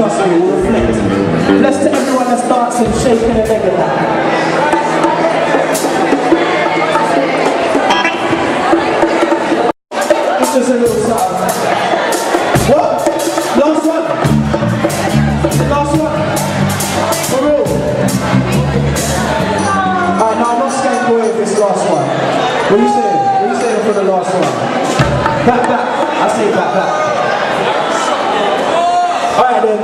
trust me, will reflect. Bless to everyone that's dancing, shaking their leg and that. It's just a little something. What? Last one? Last one? For real? Alright, no, I'm not scared away with this last one. What are you saying? What are you saying for the last one? Back, back. I say back, back. Alright then.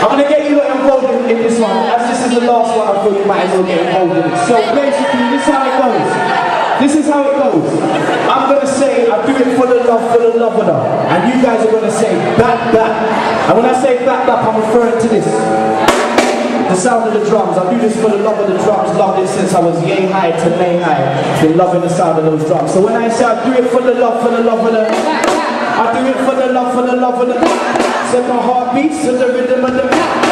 I'm going to get you involved in this one. As this is the last one, I thought you might as well get involved in it. So basically, this is how it goes. This is how it goes. I'm going to say, I do it for the love of them. And you guys are going to say, back, back. And when I say back, back, I'm referring to this. The sound of the drums. I do this for the love of the drums. Loved it since I was yay high to nay high. Been loving the sound of those drums. So when I say I do it for the love of the, I do it for the love of the, set my heart beats to the rhythm of the